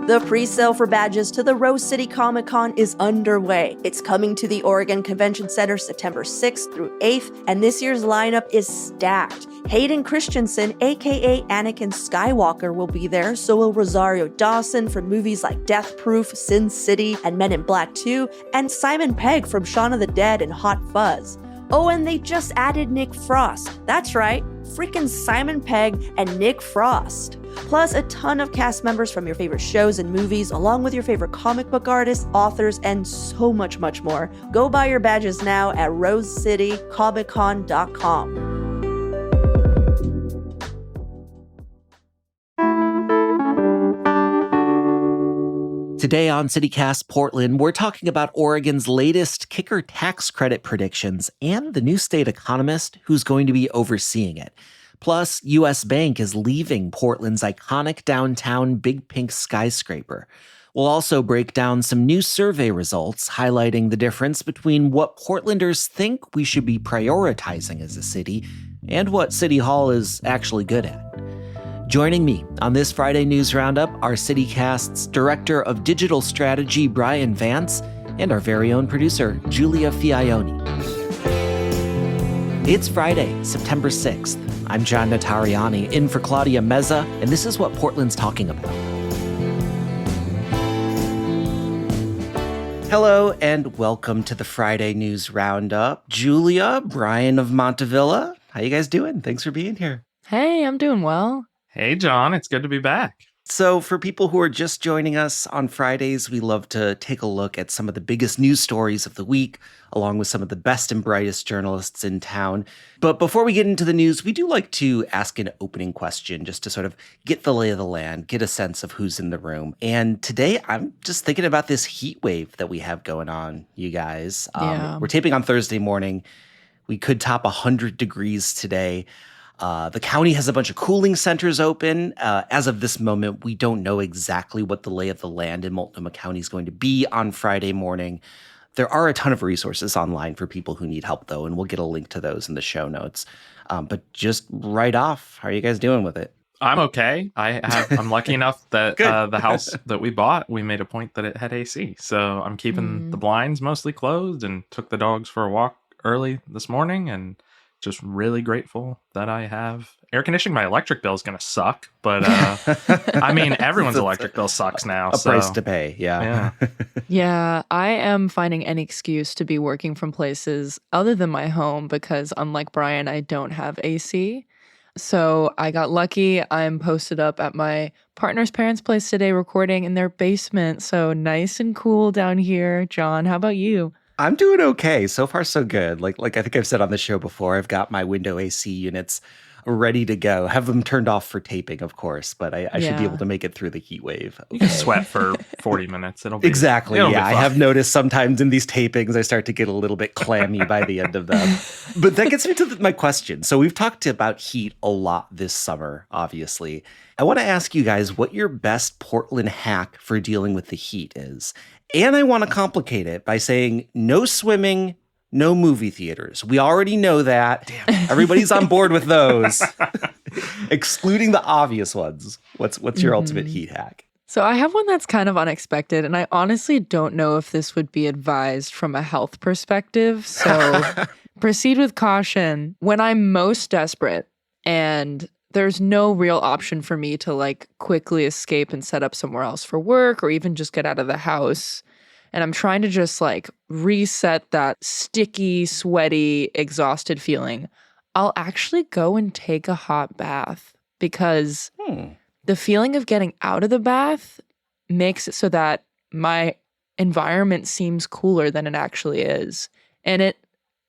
The pre-sale for badges to the Rose City Comic Con is underway. It's coming to the Oregon Convention Center September 6th through 8th, and this year's lineup is stacked. Hayden Christensen, aka Anakin Skywalker, will be there, so will Rosario Dawson from movies like Death Proof, Sin City, and Men in Black 2, and Simon Pegg from Shaun of the Dead and Hot Fuzz. Oh, and they just added Nick Frost. That's right, freaking Simon Pegg and Nick Frost. Plus a ton of cast members from your favorite shows and movies, along with your favorite comic book artists, authors, and so much, much more. Go buy your badges now at rosecitycomiccon.com. Today on CityCast Portland, we're talking about Oregon's latest kicker tax credit predictions and the new state economist who's going to be overseeing it. Plus, U.S. Bank is leaving Portland's iconic downtown Big Pink skyscraper. We'll also break down some new survey results highlighting the difference between what Portlanders think we should be prioritizing as a city and what City Hall is actually good at. Joining me on this Friday News Roundup are CityCast's Director of Digital Strategy, Bryan Vance, and our very own producer, Giulia Fiaoni. It's Friday, September 6th. I'm John Notarianni, in for Claudia Meza, and this is what Portland's talking about. Hello, and welcome to the Friday News Roundup. Giulia, Bryan of Montevilla, how you guys doing? Thanks for being here. Hey, I'm doing well. Hey, John, it's good to be back. So for people who are just joining us on Fridays, we love to take a look at some of the biggest news stories of the week, along with some of the best and brightest journalists in town. But before we get into the news, we do like to ask an opening question just to sort of get the lay of the land, get a sense of who's in the room. And today, I'm just thinking about this heat wave that we have going on, you guys. We're taping on Thursday morning. We could top 100 degrees today. The county has a bunch of cooling centers open. As of this moment, we don't know exactly what the lay of the land in Multnomah County is going to be on Friday morning. There are a ton of resources online for people who need help, though, and we'll get a link to those in the show notes. But just right off, how are you guys doing with it? I'm okay. I'm lucky enough that the house that we bought, we made a point that it had AC. So I'm keeping the blinds mostly closed and took the dogs for a walk early this morning and just really grateful that I have air conditioning. My electric bill is going to suck, but I mean, everyone's electric bill sucks now. A price to pay, yeah. Yeah, I am finding any excuse to be working from places other than my home because unlike Bryan, I don't have AC. So I got lucky. I'm posted up at my partner's parents' place today recording in their basement. So nice and cool down here. John, how about you? I'm doing okay. So far, so good. Like I think I've said on the show before, I've got my window AC units ready to go. Have them turned off for taping, of course, but I should be able to make it through the heat wave. You can sweat for 40 minutes. It'll be exactly. It'll be I have noticed sometimes in these tapings, I start to get a little bit clammy by the end of them. But that gets me to my question. So we've talked about heat a lot this summer, obviously. I want to ask you guys what your best Portland hack for dealing with the heat is. And I want to complicate it by saying no swimming, no movie theaters. We already know that. Damn. Everybody's on board with those, excluding the obvious ones. What's your ultimate heat hack? So I have one that's kind of unexpected, and I honestly don't know if this would be advised from a health perspective. So proceed with caution. When I'm most desperate and there's no real option for me to like quickly escape and set up somewhere else for work or even just get out of the house, and I'm trying to just like reset that sticky, sweaty, exhausted feeling, I'll actually go and take a hot bath because the feeling of getting out of the bath makes it so that my environment seems cooler than it actually is. And it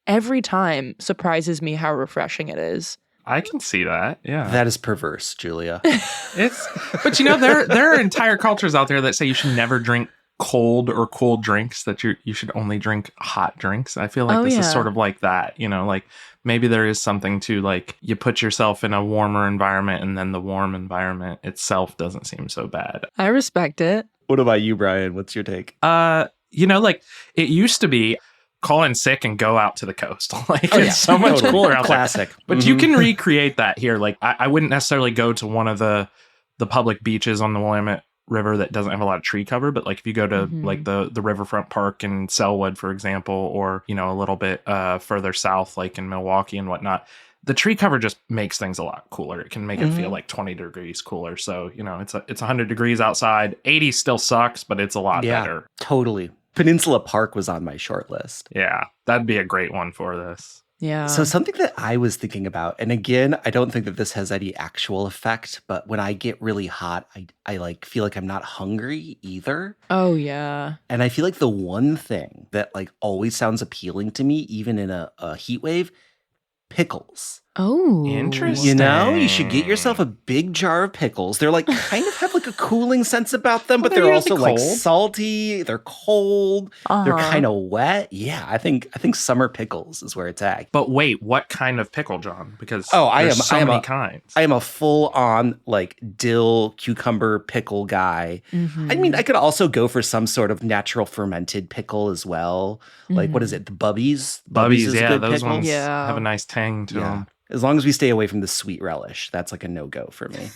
every time surprises me how refreshing it is. I can see that. Yeah. That is perverse, Giulia. But you know, there are entire cultures out there that say you should never drink cold or cool drinks, that you should only drink hot drinks. I feel like this is sort of like that, you know, like maybe there is something to like you put yourself in a warmer environment and then the warm environment itself doesn't seem so bad. I respect it. What about you, Bryan? What's your take? You know, like it used to be call in sick and go out to the coast. Like it's so much cooler out Classic. there. But you can recreate that here. Like I wouldn't necessarily go to one of the public beaches on the Willamette river that doesn't have a lot of tree cover, but like if you go to like the Riverfront Park in Selwood, for example, or, you know, a little bit further south, like in Milwaukee and whatnot, the tree cover just makes things a lot cooler. It can make it feel like 20 degrees cooler. So, you know, it's 100 degrees outside. 80 still sucks, but it's a lot better. Totally. Peninsula Park was on my short list. Yeah, that'd be a great one for this. Yeah. So something that I was thinking about, and again, I don't think that this has any actual effect, but when I get really hot, I like feel like I'm not hungry either. Oh, yeah. And I feel like the one thing that like always sounds appealing to me, even in a heat wave, pickles. Oh. Interesting. You know, you should get yourself a big jar of pickles. They're like kind of have like a cooling sense about them, but they're also like salty. They're cold. They're kind of wet. Yeah, I think summer pickles is where it's at. But wait, what kind of pickle, John? Because I am many kinds. I am a full on like dill cucumber pickle guy. I mean, I could also go for some sort of natural fermented pickle as well. Like what is it? The Bubbies? Bubbies, is a yeah, good those pickle. ones have a nice tang to them. As long as we stay away from the sweet relish, that's like a no-go for me.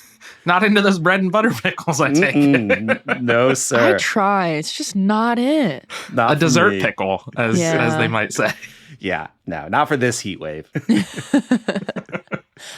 Not into those bread and butter pickles, I take it. No, sir. I try. It's just not it. Not a dessert me. pickle, as they might say. Yeah, no, not for this heat wave.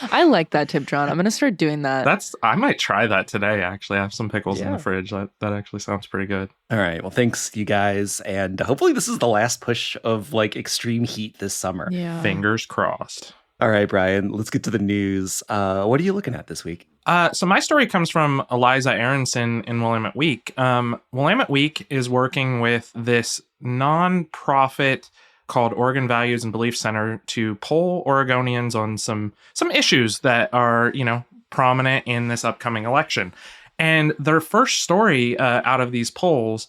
I like that tip, John. I'm going to start doing that. I might try that today, actually. I have some pickles in the fridge. That actually sounds pretty good. All right. Well, thanks, you guys. And hopefully this is the last push of like extreme heat this summer. Yeah. Fingers crossed. All right, Bryan, let's get to the news. What are you looking at this week? So my story comes from Eliza Aronson in Willamette Week. Willamette Week is working with this nonprofit called Oregon Values and Belief Center to poll Oregonians on some issues that are, you know, prominent in this upcoming election. And their first story out of these polls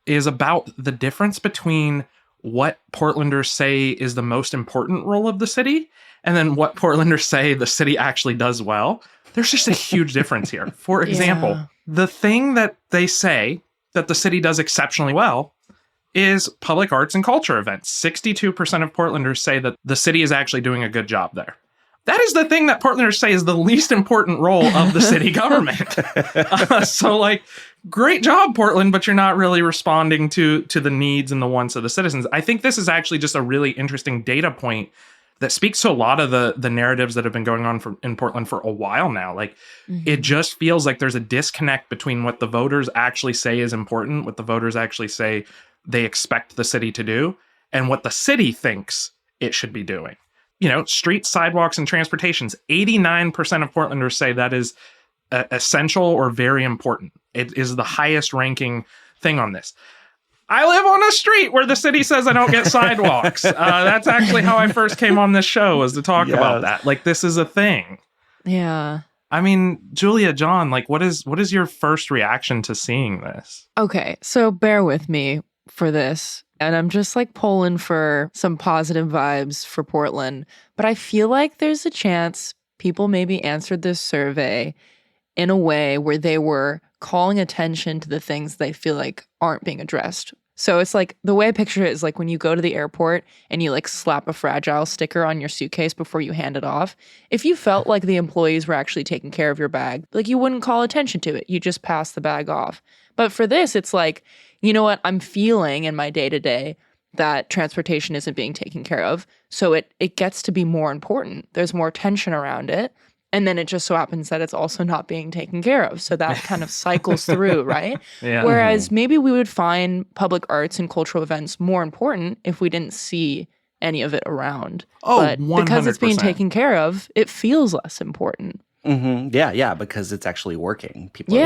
is about the difference between what Portlanders say is the most important role of the city and then what Portlanders say the city actually does well. There's just a huge difference here. For example, the thing that they say that the city does exceptionally well is public arts and culture events. 62% of Portlanders say that the city is actually doing a good job there. That is the thing that Portlanders say is the least important role of the city government. So like, great job, Portland, but you're not really responding to the needs and the wants of the citizens. I think this is actually just a really interesting data point that speaks to a lot of the narratives that have been going on in Portland for a while now. Like, it just feels like there's a disconnect between what the voters actually say is important, what the voters actually say they expect the city to do, and what the city thinks it should be doing. You know, streets, sidewalks, and transportations. 89% of Portlanders say that is essential or very important. It is the highest ranking thing on this. I live on a street where the city says I don't get sidewalks. That's actually how I first came on this show, was to talk about that. Like, this is a thing. Yeah. I mean, Giulia, John, like, what is your first reaction to seeing this? Okay, so bear with me for this. And I'm just like pulling for some positive vibes for Portland. But I feel like there's a chance people maybe answered this survey in a way where they were calling attention to the things they feel like aren't being addressed. So it's like, the way I picture it is like when you go to the airport and you like slap a fragile sticker on your suitcase before you hand it off. If you felt like the employees were actually taking care of your bag, like you wouldn't call attention to it. You just pass the bag off. But for this, it's like, you know what, I'm feeling in my day-to-day that transportation isn't being taken care of. So it gets to be more important. There's more tension around it. And then it just so happens that it's also not being taken care of. So that kind of cycles through, right? Yeah. Whereas maybe we would find public arts and cultural events more important if we didn't see any of it around. Oh, but 100%. because it's being taken care of, it feels less important. Yeah, because it's actually working. People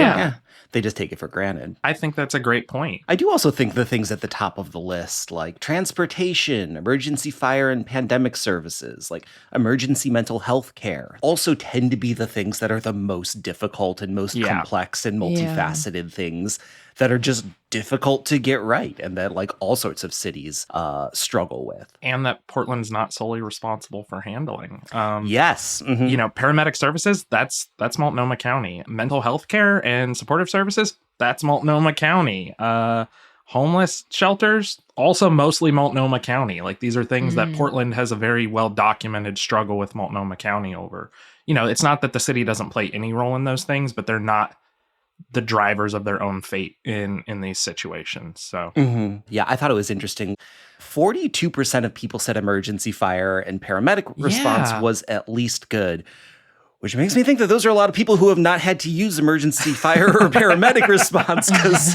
they just take it for granted. I think that's a great point. I do also think the things at the top of the list, like transportation, emergency fire and pandemic services, like emergency mental health care, also tend to be the things that are the most difficult and most complex and multifaceted things that are just difficult to get right and that like all sorts of cities struggle with. And that Portland's not solely responsible for handling. Yes. You know, paramedic services, that's Multnomah County. Mental health care and supportive services, that's Multnomah County. Homeless shelters, also mostly Multnomah County. Like, these are things that Portland has a very well-documented struggle with Multnomah County over. You know, it's not that the city doesn't play any role in those things, but they're not the drivers of their own fate in these situations. So Yeah, I thought it was interesting. 42% of people said emergency fire and paramedic response was at least good, which makes me think that those are a lot of people who have not had to use emergency fire or paramedic response, because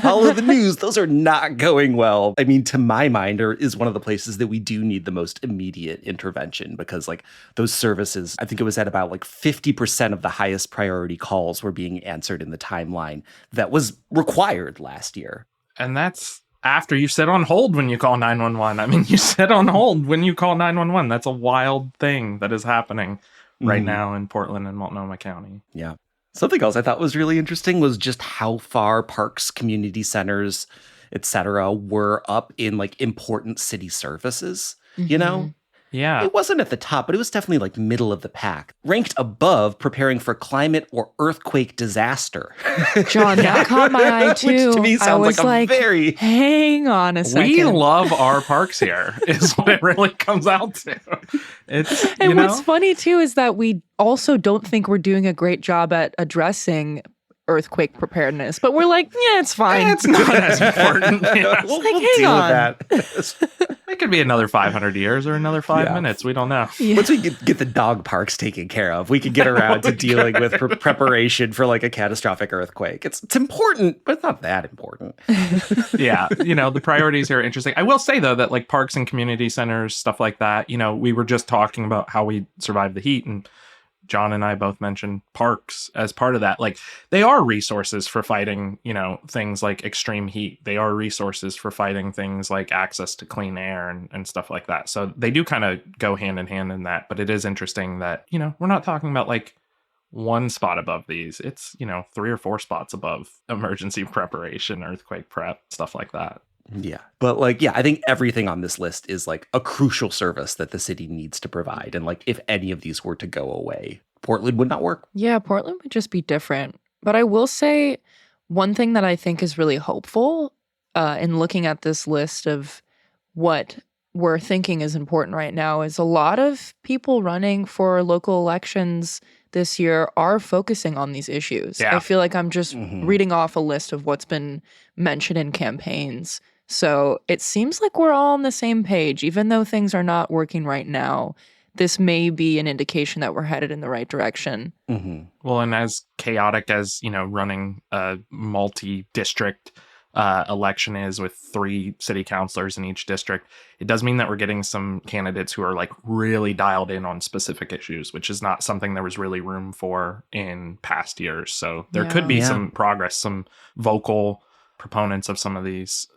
follow the news, those are not going well. I mean, to my mind, is one of the places that we do need the most immediate intervention, because like those services, I think it was at about like 50% of the highest priority calls were being answered in the timeline that was required last year. And that's after you sit on hold when you call 911. I mean, you sit on hold when you call 911. That's a wild thing that is happening right now in Portland and Multnomah County. Yeah. Something else I thought was really interesting was just how far parks, community centers, etc. were up in like important city services, you know? Yeah. It wasn't at the top, but it was definitely like middle of the pack. Ranked above preparing for climate or earthquake disaster. John, that caught my eye too. Which to me sounds like a very... Hang on a second. We love our parks here, is what it really comes out to. And what's funny too is that we also don't think we're doing a great job at addressing earthquake preparedness, but we're like, yeah, it's fine. It's not as important. We'll hang deal on. with that. It could be another 500 years or another 5 minutes. We don't know. Yeah. Once we get the dog parks taken care of, we can get around to dealing with preparation for like a catastrophic earthquake. It's important, but it's not that important. Yeah. The priorities here are interesting. I will say, though, that like parks and community centers, stuff like that, we were just talking about how we survived the heat, and John and I both mentioned parks as part of that. Like, they are resources for fighting, things like extreme heat. They are resources for fighting things like access to clean air and stuff like that. So they do kind of go hand in hand in that. But it is interesting that, we're not talking about like one spot above these. It's, 3 or 4 spots above emergency preparation, earthquake prep, stuff like that. Yeah. But I think everything on this list is like a crucial service that the city needs to provide. And like, if any of these were to go away, Portland would not work. Yeah, Portland would just be different. But I will say one thing that I think is really hopeful in looking at this list of what we're thinking is important right now is a lot of people running for local elections this year are focusing on these issues. Yeah. I feel like I'm just reading off a list of what's been mentioned in campaigns. So it seems like we're all on the same page, even though things are not working right now. This may be an indication that we're headed in the right direction. Well, and as chaotic as, running a multi-district election is with 3 city councilors in each district, it does mean that we're getting some candidates who are like really dialed in on specific issues, which is not something there was really room for in past years. So there could be some progress, some vocal proponents of some of these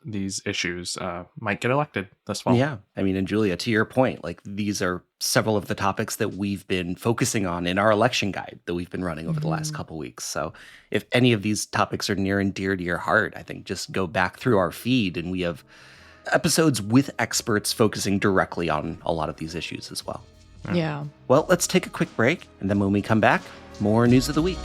issues might get elected this fall. Yeah. I mean, and Giulia, to your point, like these are several of the topics that we've been focusing on in our election guide that we've been running over the last couple weeks. So if any of these topics are near and dear to your heart, I think just go back through our feed and we have episodes with experts focusing directly on a lot of these issues as well. Yeah. Well, let's take a quick break. And then when we come back, more news of the week.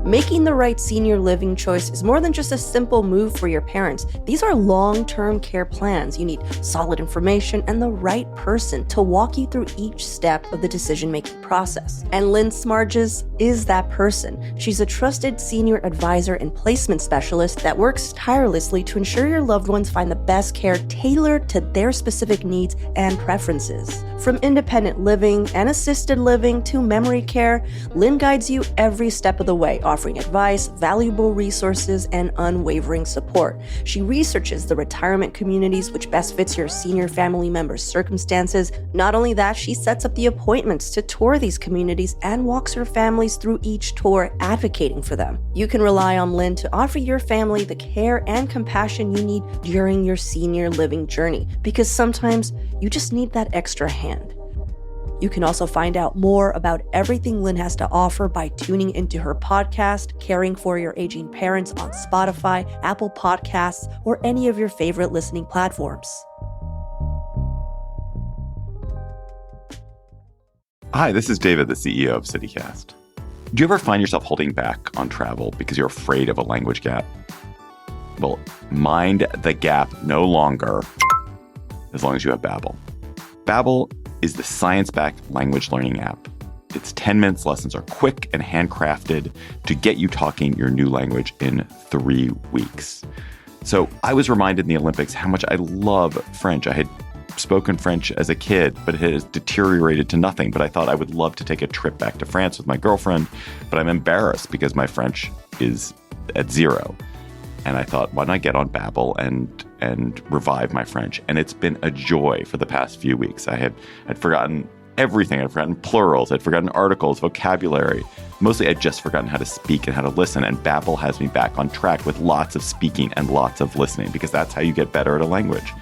Making the right senior living choice is more than just a simple move for your parents. These are long-term care plans. You need solid information and the right person to walk you through each step of the decision-making process. And Lynn Smarges is that person. She's a trusted senior advisor and placement specialist that works tirelessly to ensure your loved ones find the best care tailored to their specific needs and preferences. From independent living and assisted living to memory care, Lynn guides you every step of the way, offering advice, valuable resources, and unwavering support. She researches the retirement communities which best fits your senior family members' circumstances. Not only that, she sets up the appointments to tour these communities and walks her families through each tour, advocating for them. You can rely on Lynn to offer your family the care and compassion you need during your senior living journey, because sometimes you just need that extra hand. You can also find out more about everything Lynn has to offer by tuning into her podcast, Caring for Your Aging Parents, on Spotify, Apple Podcasts, or any of your favorite listening platforms. Hi, this is David, the CEO of CityCast. Do you ever find yourself holding back on travel because you're afraid of a language gap? Well, mind the gap no longer as long as you have Babbel. Babbel is the science-backed language learning app. Its 10 minutes lessons are quick and handcrafted to get you talking your new language in 3 weeks. So I was reminded in the Olympics how much I love French. I had spoken French as a kid, but it has deteriorated to nothing. But I thought I would love to take a trip back to France with my girlfriend, but I'm embarrassed because my French is at 0. And I thought, why don't I get on Babbel and revive my French? And it's been a joy for the past few weeks. I'd forgotten everything. I'd forgotten plurals. I'd forgotten articles, vocabulary. Mostly I'd just forgotten how to speak and how to listen. And Babbel has me back on track with lots of speaking and lots of listening, because that's how you get better at a language.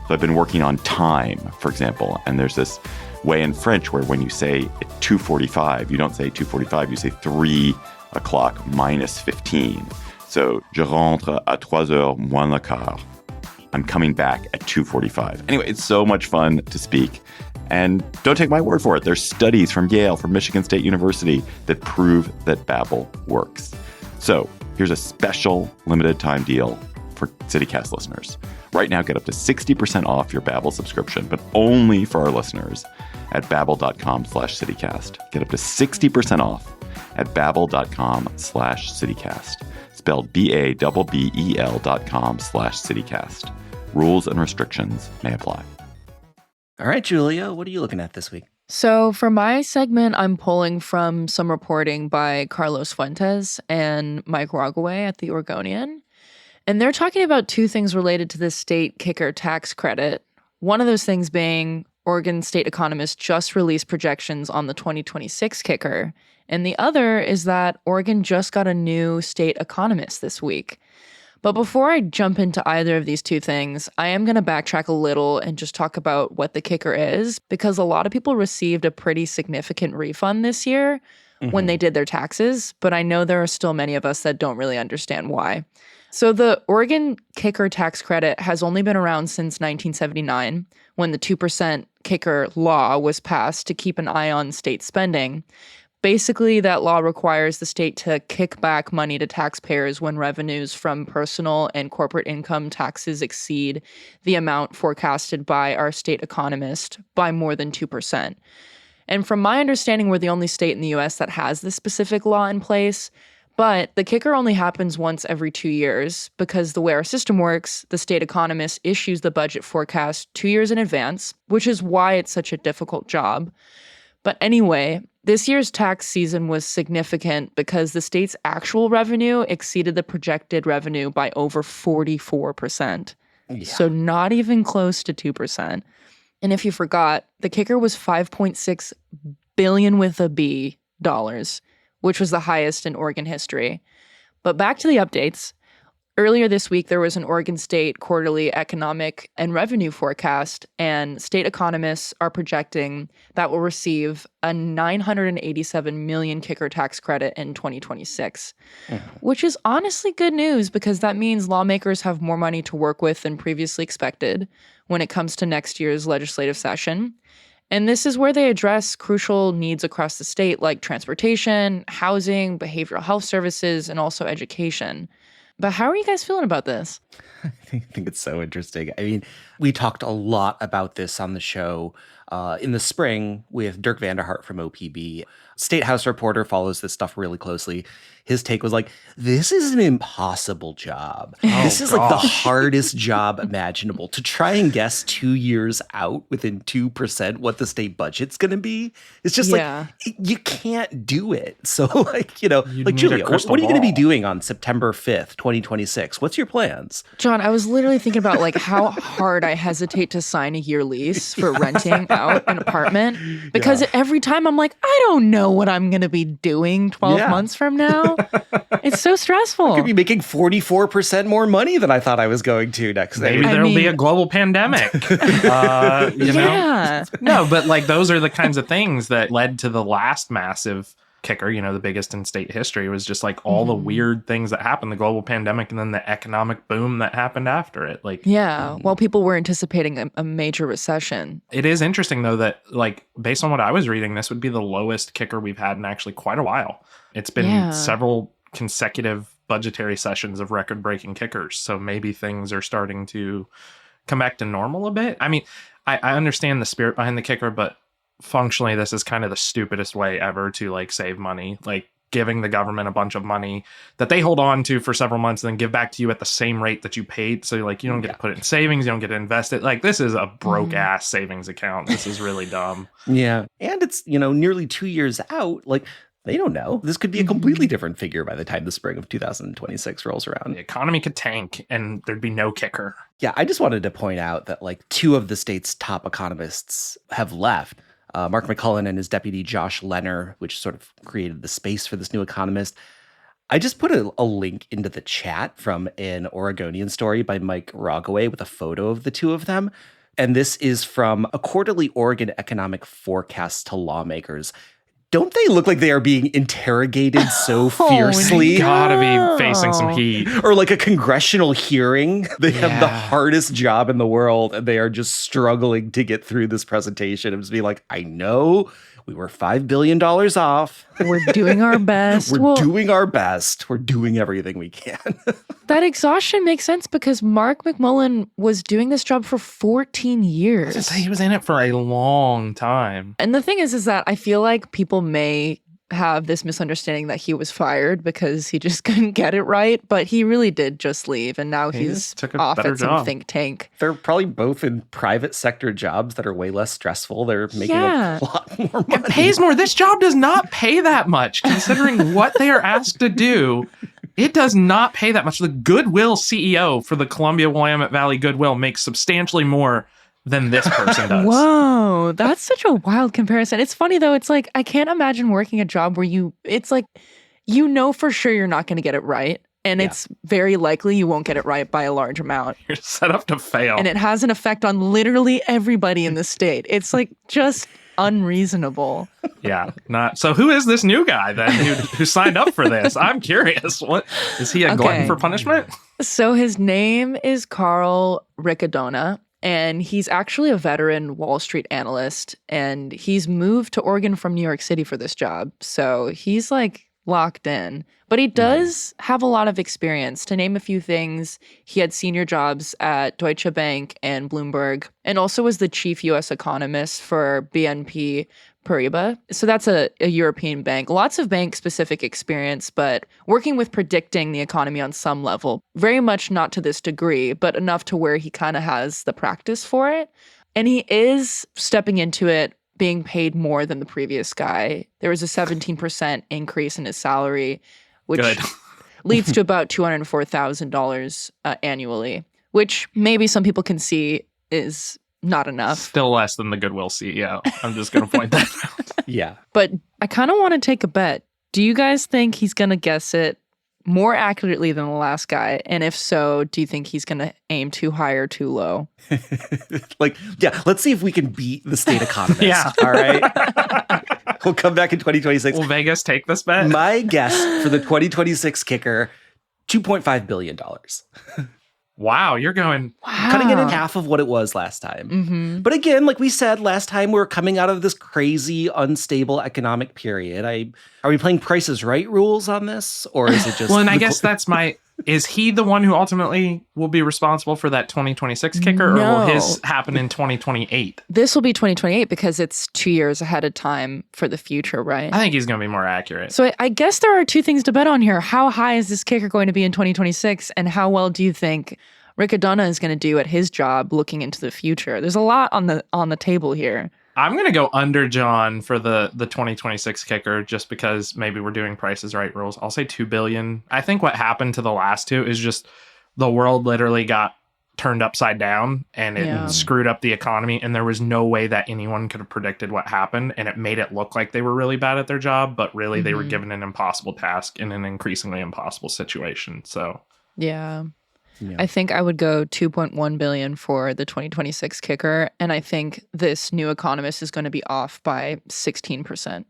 So I've been working on time, for example, and there's this way in French where when you say 2:45, you don't say 2:45, you say 3 o'clock minus 15. So, je rentre à 3h moins le quart. I'm coming back at 2:45. Anyway, it's so much fun to speak. And don't take my word for it. There's studies from Yale, from Michigan State University that prove that Babbel works. So here's a special limited time deal for CityCast listeners. Right now, get up to 60% off your Babbel subscription, but only for our listeners at babbel.com/citycast. Get up to 60% off at babbel.com/citycast. Spelled BABBEL.com/citycast. Rules and restrictions may apply. All right, Giulia, what are you looking at this week? So for my segment, I'm pulling from some reporting by Carlos Fuentes and Mike Rogaway at The Oregonian. And they're talking about two things related to the state kicker tax credit. One of those things being Oregon state economists just released projections on the 2026 kicker. And the other is that Oregon just got a new state economist this week. But before I jump into either of these two things, I am going to backtrack a little and just talk about what the kicker is, because a lot of people received a pretty significant refund this year when they did their taxes, but I know there are still many of us that don't really understand why. So the Oregon kicker tax credit has only been around since 1979, when the 2% kicker law was passed to keep an eye on state spending. Basically, that law requires the state to kick back money to taxpayers when revenues from personal and corporate income taxes exceed the amount forecasted by our state economist by more than 2%. And from my understanding, we're the only state in the U.S. that has this specific law in place. But the kicker only happens once every 2 years, because the way our system works, the state economist issues the budget forecast 2 years in advance, which is why it's such a difficult job. But anyway, this year's tax season was significant because the state's actual revenue exceeded the projected revenue by over 44%. Yeah. So not even close to 2%. And if you forgot, the kicker was $5.6 billion with a B dollars, which was the highest in Oregon history. But back to the updates. Earlier this week, there was an Oregon State quarterly economic and revenue forecast, and state economists are projecting that we'll receive a $987 million kicker tax credit in 2026, which is honestly good news, because that means lawmakers have more money to work with than previously expected when it comes to next year's legislative session. And this is where they address crucial needs across the state, like transportation, housing, behavioral health services, and also education. But how are you guys feeling about this? I think it's so interesting. I mean, we talked a lot about this on the show in the spring with Dirk Vanderhart from OPB. State House reporter follows this stuff really closely. His take was like, this is an impossible job. This is like the hardest job imaginable. To try and guess 2 years out within 2% what the state budget's going to be, it's just like, you can't do it. So like, like Giulia, what are you going to be doing on September 5th, 2026? What's your plans? John, I was literally thinking about like how hard I hesitate to sign a year lease for renting out an apartment, because every time I'm like, I don't know what I'm going to be doing 12 months from now. It's so stressful. I could be making 44% more money than I thought I was going to next day. Maybe there'll be a global pandemic. You know? No, but like those are the kinds of things that led to the last massive kicker, the biggest in state history, was just like all the weird things that happened, the global pandemic and then the economic boom that happened after it. Like, while people were anticipating a major recession. It is interesting though that like based on what I was reading, this would be the lowest kicker we've had in actually quite a while. It's been several consecutive budgetary sessions of record-breaking kickers. So maybe things are starting to come back to normal a bit. I mean, I understand the spirit behind the kicker, but functionally, this is kind of the stupidest way ever to like save money. Like giving the government a bunch of money that they hold on to for several months and then give back to you at the same rate that you paid. So like you don't get to put it in savings, you don't get to invest it. Like this is a broke ass savings account. This is really dumb. Yeah. And it's, nearly 2 years out. Like they don't know. This could be a completely different figure by the time the spring of 2026 rolls around. The economy could tank and there'd be no kicker. Yeah. I just wanted to point out that like 2 of the state's top economists have left. Mark McCullen and his deputy Josh Lenner, which sort of created the space for this new economist. I just put a link into the chat from an Oregonian story by Mike Rogaway with a photo of the 2 of them. And this is from a quarterly Oregon economic forecast to lawmakers. Don't they look like they are being interrogated so fiercely? Gotta be facing some heat. Or like a congressional hearing. They have the hardest job in the world, and they are just struggling to get through this presentation and just be like, I know we were $5 billion off. We're doing our best. We're doing our best. We're doing everything we can. That exhaustion makes sense because Mark McMullen was doing this job for 14 years. He was in it for a long time. And the thing is that I feel like people may have this misunderstanding that he was fired because he just couldn't get it right, but he really did just leave, and now he's off at some think tank. They're probably both in private sector jobs that are way less stressful. They're making a lot more money. It pays more. This job does not pay that much, considering what they are asked to do. It does not pay that much. The Goodwill CEO for the Columbia Willamette Valley Goodwill makes substantially more than this person does. Whoa, that's such a wild comparison. It's funny though. It's like, I can't imagine working a job where it's like, for sure you're not going to get it right. And it's very likely you won't get it right by a large amount. You're set up to fail. And it has an effect on literally everybody in the state. It's like just unreasonable. Yeah. So who is this new guy then who signed up for this? I'm curious. What is he a glutton for punishment? So his name is Carl Riccadonna. And he's actually a veteran Wall Street analyst, and he's moved to Oregon from New York City for this job. So he's like locked in. But he does have a lot of experience. To name a few things, he had senior jobs at Deutsche Bank and Bloomberg, and also was the chief U.S. economist for BNP Paribas. So that's a European bank. Lots of bank-specific experience, but working with predicting the economy on some level. Very much not to this degree, but enough to where he kind of has the practice for it. And he is stepping into it being paid more than the previous guy. There was a 17% increase in his salary, which leads to about $204,000 annually, which maybe some people can see is not enough. Still less than the Goodwill CEO. I'm just going to point that out. Yeah. But I kind of want to take a bet. Do you guys think he's going to guess it more accurately than the last guy? And if so, do you think he's going to aim too high or too low? Let's see if we can beat the state economist. All right. We'll come back in 2026. Will Vegas take this bet? My guess for the 2026 kicker, $2.5 billion. Wow, you're going... Cutting it in half of what it was last time. But again, like we said, last time we were coming out of this crazy, unstable economic period. Are we playing Price is Right rules on this? Or is it just... Well, and I guess that's my... Is he the one who ultimately will be responsible for that 2026 kicker? Or will his happen in 2028? This will be 2028 because it's 2 years ahead of time for the future, right? I think he's going to be more accurate. So I guess there are 2 things to bet on here. How high is this kicker going to be in 2026? And how well do you think Riccadonna is going to do at his job looking into the future? There's a lot on the table here. I'm going to go under John for the 2026 kicker just because maybe we're doing Price is Right rules. I'll say $2 billion. I think what happened to the last 2 is just the world literally got turned upside down and it screwed up the economy, and there was no way that anyone could have predicted what happened, and it made it look like they were really bad at their job, but really they were given an impossible task in an increasingly impossible situation. So yeah. I think I would go $2.1 billion for the 2026 kicker, and I think this new economist is going to be off by 16%.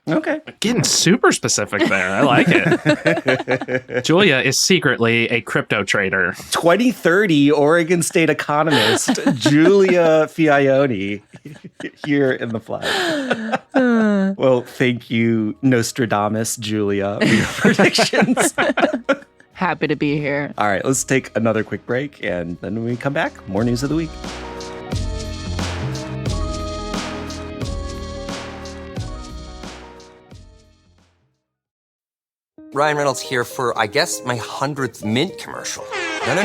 Okay. Getting super specific there. I like it. Giulia is secretly a crypto trader. 2030 Oregon State economist, Giulia Fiaoni, here in the flag. Well, thank you, Nostradamus, Giulia, for your predictions. Happy to be here. All right, let's take another quick break, and then when we come back, more news of the week. Ryan Reynolds here for, I guess, my 100th Mint commercial. No,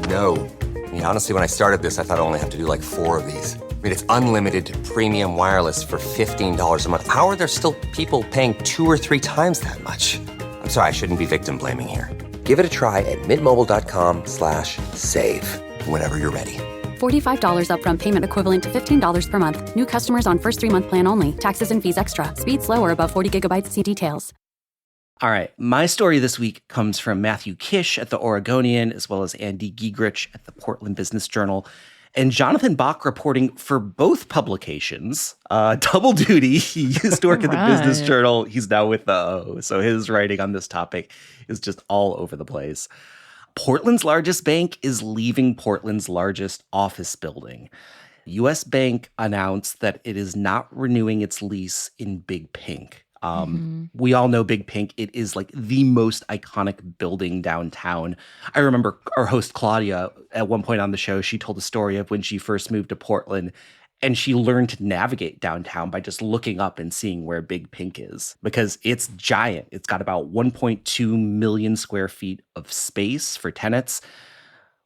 don't. I mean, honestly, when I started this, I thought I only have to do like 4 of these. I mean, it's unlimited premium wireless for $15 a month. How are there still people paying 2 or 3 times that much? I'm sorry, I shouldn't be victim blaming here. Give it a try at mintmobile.com/save. Whenever you're ready. $45 upfront payment equivalent to $15 per month. New customers on first 3-month plan only. Taxes and fees extra. Speed slower above 40 gigabytes. See details. All right, my story this week comes from Matthew Kish at The Oregonian, as well as Andy Giegrich at the Portland Business Journal, and Jonathan Bach reporting for both publications. Double duty. He used to work at the Business Journal. He's now with the O, so his writing on this topic is just all over the place. Portland's largest bank is leaving Portland's largest office building. U.S. Bank announced that it is not renewing its lease in Big Pink. We all know Big Pink. It is like the most iconic building downtown. I remember our host Claudia at one point on the show, she told a story of when she first moved to Portland and she learned to navigate downtown by just looking up and seeing where Big Pink is because it's giant. It's got about 1.2 million square feet of space for tenants.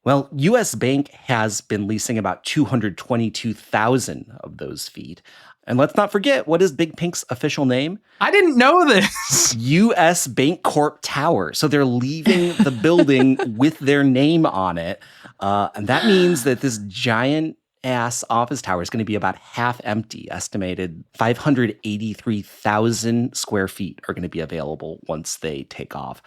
Well, U.S. Bank has been leasing about 222,000 of those feet. And let's not forget, what is Big Pink's official name? I didn't know this. U.S. Bank Corp Tower. So they're leaving the building with their name on it. And that means that this giant ass office tower is going to be about half empty. Estimated 583,000 square feet are going to be available once they take off.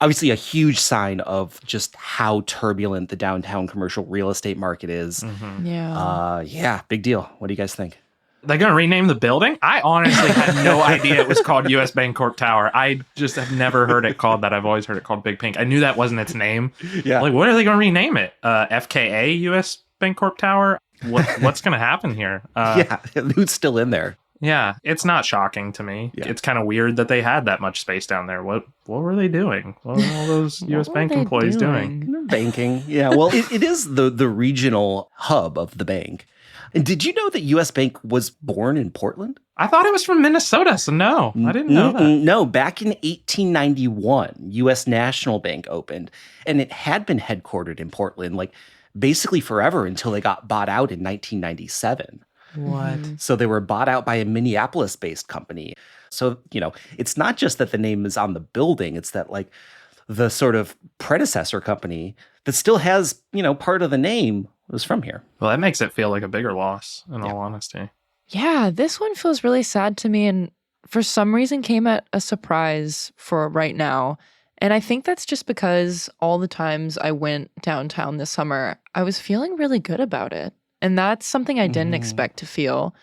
Obviously, a huge sign of just how turbulent the downtown commercial real estate market is. Yeah, big deal. What do you guys think? They're going to rename the building? I honestly had no idea it was called U.S. Bancorp Tower. I just have never heard it called that. I've always heard it called Big Pink. I knew that wasn't its name. Yeah. Like, what are they going to rename it? FKA U.S. Bancorp Tower? What's going to happen here? Yeah, who's still in there? Yeah, it's not shocking to me. Yeah. It's kind of weird that they had that much space down there. What were they doing? What were all those U.S. Bank employees doing? They're banking. Yeah, well, it is the regional hub of the bank. And did you know that U.S. Bank was born in Portland? I thought it was from Minnesota, so no, I didn't know that. No, back in 1891, U.S. National Bank opened, and it had been headquartered in Portland, like basically forever until they got bought out in 1997. What? So they were bought out by a Minneapolis-based company. So, it's not just that the name is on the building, it's that like the sort of predecessor company that still has, part of the name was from here. Well, that makes it feel like a bigger loss, in all honesty. Yeah, this one feels really sad to me and for some reason came at a surprise for right now. And I think that's just because all the times I went downtown this summer, I was feeling really good about it. And that's something I didn't expect to feel.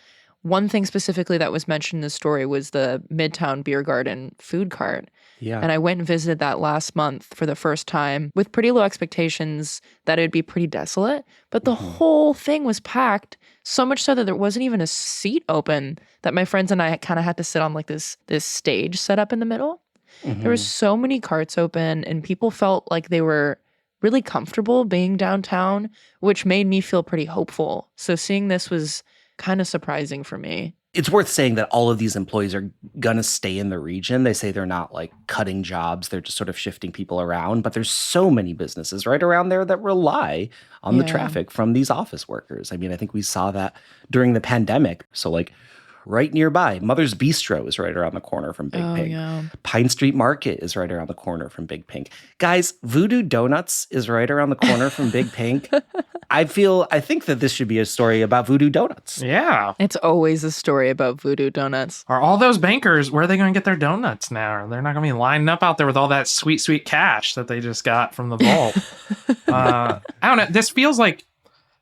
One thing specifically that was mentioned in the story was the Midtown Beer Garden food cart. Yeah. And I went and visited that last month for the first time with pretty low expectations that it would be pretty desolate. But the whole thing was packed, so much so that there wasn't even a seat open, that my friends and I kind of had to sit on like this stage set up in the middle. There was so many carts open and people felt like they were really comfortable being downtown, which made me feel pretty hopeful. So seeing this was kind of surprising for me. It's worth saying that all of these employees are going to stay in the region. They say they're not like cutting jobs. They're just sort of shifting people around. But there's so many businesses right around there that rely on the traffic from these office workers. I mean, I think we saw that during the pandemic. So like right nearby, Mother's Bistro is right around the corner from Big Pink. Yeah. Pine Street Market is right around the corner from Big Pink. Guys, Voodoo Donuts is right around the corner from Big Pink. I think that this should be a story about Voodoo Donuts. Yeah. It's always a story about Voodoo Donuts. Are all those bankers, where are they going to get their donuts now? They're not going to be lining up out there with all that sweet, sweet cash that they just got from the vault. I don't know. This feels like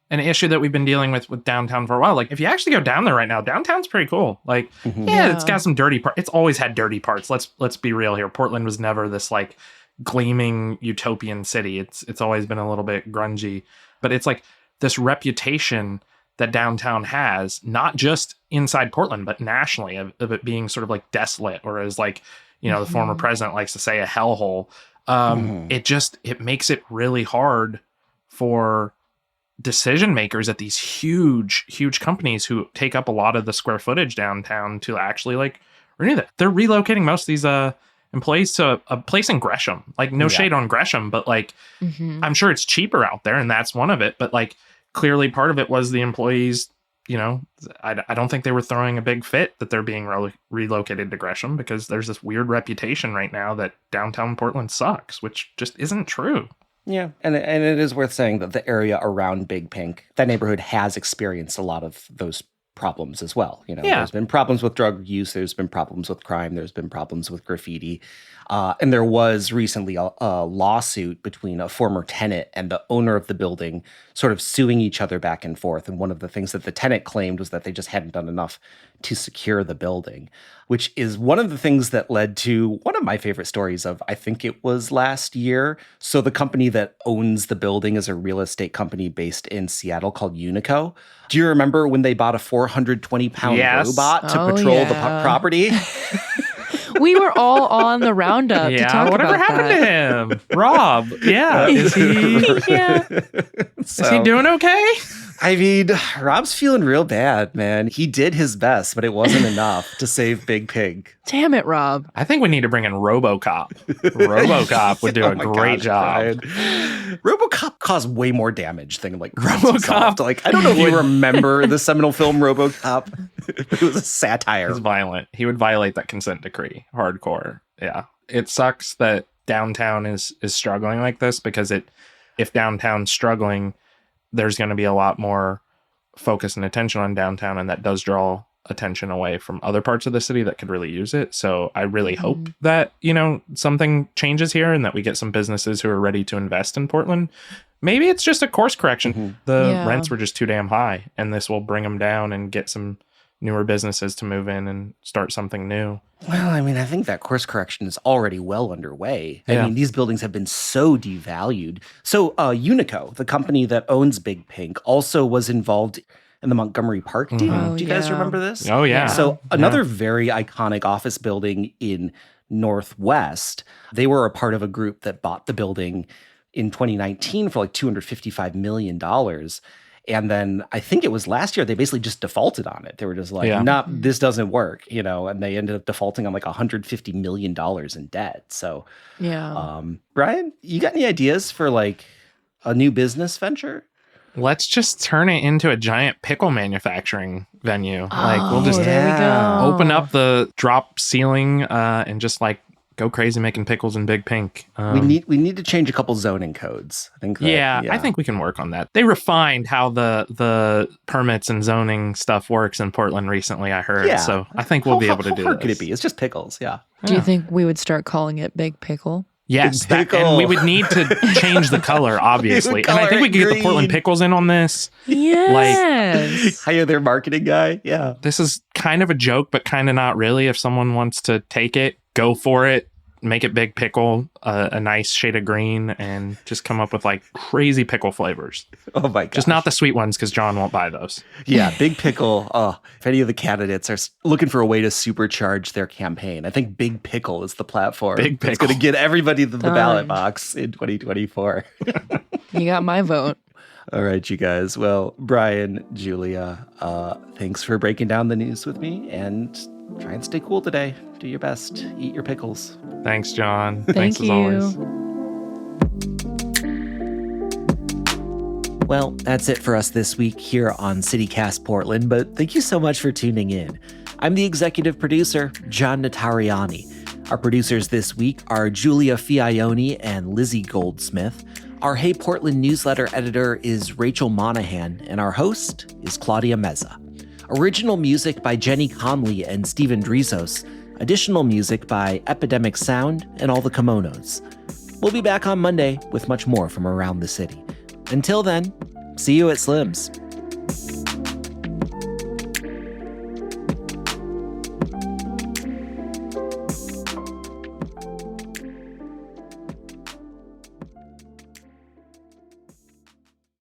an issue that we've been dealing with downtown for a while. Like, if you actually go down there right now, downtown's pretty cool. Like, it's got some dirty parts. It's always had dirty parts. Let's be real here. Portland was never this like gleaming utopian city. It's always been a little bit grungy. But it's like this reputation that downtown has, not just inside Portland, but nationally, of it being sort of like desolate or as like, the former president likes to say, a hellhole. It makes it really hard for decision makers at these huge companies who take up a lot of the square footage downtown to actually like renew that. They're relocating most of these employees to a place in Gresham. Like, no shade on Gresham, but like I'm sure it's cheaper out there, and that's one of it. But like, clearly part of it was the employees. I don't think they were throwing a big fit that they're being relocated to Gresham, because there's this weird reputation right now that downtown Portland sucks, which just isn't true. Yeah, and it is worth saying that the area around Big Pink, that neighborhood has experienced a lot of those problems as well. There's been problems with drug use, there's been problems with crime, there's been problems with graffiti. And there was recently a lawsuit between a former tenant and the owner of the building, sort of suing each other back and forth. And one of the things that the tenant claimed was that they just hadn't done enough to secure the building, which is one of the things that led to one of my favorite stories of, I think it was last year. So the company that owns the building is a real estate company based in Seattle called Unico. Do you remember when they bought a 420-pound robot to patrol the property? We were all on the roundup to talk whatever about happened that. to him? Rob, is he? Is he doing okay? I mean, Rob's feeling real bad, man. He did his best, but it wasn't enough to save Big Pig. Damn it, Rob. I think we need to bring in RoboCop. RoboCop would do a great job. Brian. RoboCop caused way more damage than like RoboCop. Like, I don't know if you remember the seminal film RoboCop. It was a satire. It's violent. He would violate that consent decree. Hardcore. Yeah. It sucks that downtown is struggling like this, because if downtown's struggling, there's going to be a lot more focus and attention on downtown, and that does draw attention away from other parts of the city that could really use it. So I really hope that, something changes here and that we get some businesses who are ready to invest in Portland. Maybe it's just a course correction. The rents were just too damn high, and this will bring them down and get some newer businesses to move in and start something new. Well, I mean, I think that course correction is already well underway. I mean, these buildings have been so devalued. So Unico, the company that owns Big Pink, also was involved in the Montgomery Park deal. Do you guys remember this? Oh, yeah. So another very iconic office building in Northwest, they were a part of a group that bought the building in 2019 for like $255 million. And then I think it was last year, they basically just defaulted on it. They were just like, nah, this doesn't work, and they ended up defaulting on like $150 million in debt. So, Brian, you got any ideas for like a new business venture? Let's just turn it into a giant pickle manufacturing venue. We'll just open up the drop ceiling and just like go crazy making pickles in Big Pink. We need to change a couple zoning codes. I think. I think we can work on that. They refined how the permits and zoning stuff works in Portland recently, I heard. So I think we'll be able to do How hard this. could it be? It's just pickles. Yeah. Do you think we would start calling it Big Pickle? Yes, and we would need to change the color, obviously. And I think we could get the Portland Pickles in on this. Yes. Hiya there, marketing guy. Yeah. This is kind of a joke, but kind of not really. If someone wants to take it, go for it. Make it Big Pickle, a nice shade of green, and just come up with like crazy pickle flavors. Oh my god! Just not the sweet ones, because John won't buy those. Yeah, Big Pickle. If any of the candidates are looking for a way to supercharge their campaign, I think Big Pickle is the platform. Big Pickle. It's going to get everybody to the ballot box in 2024. You got my vote. All right, you guys. Well, Brian, Giulia, thanks for breaking down the news with me, and try and stay cool today. Do your best. Eat your pickles. Thanks, John. Thank Thanks you. as always. Well, that's it for us this week here on CityCast Portland, but thank you so much for tuning in. I'm the executive producer, John Notarianni. Our producers this week are Giulia Fiaoni and Lizzie Goldsmith. Our Hey Portland newsletter editor is Rachel Monahan, and our host is Claudia Meza. Original music by Jenny Conley and Steven Drizos. Additional music by Epidemic Sound and All the Kimonos. We'll be back on Monday with much more from around the city. Until then, see you at Slim's.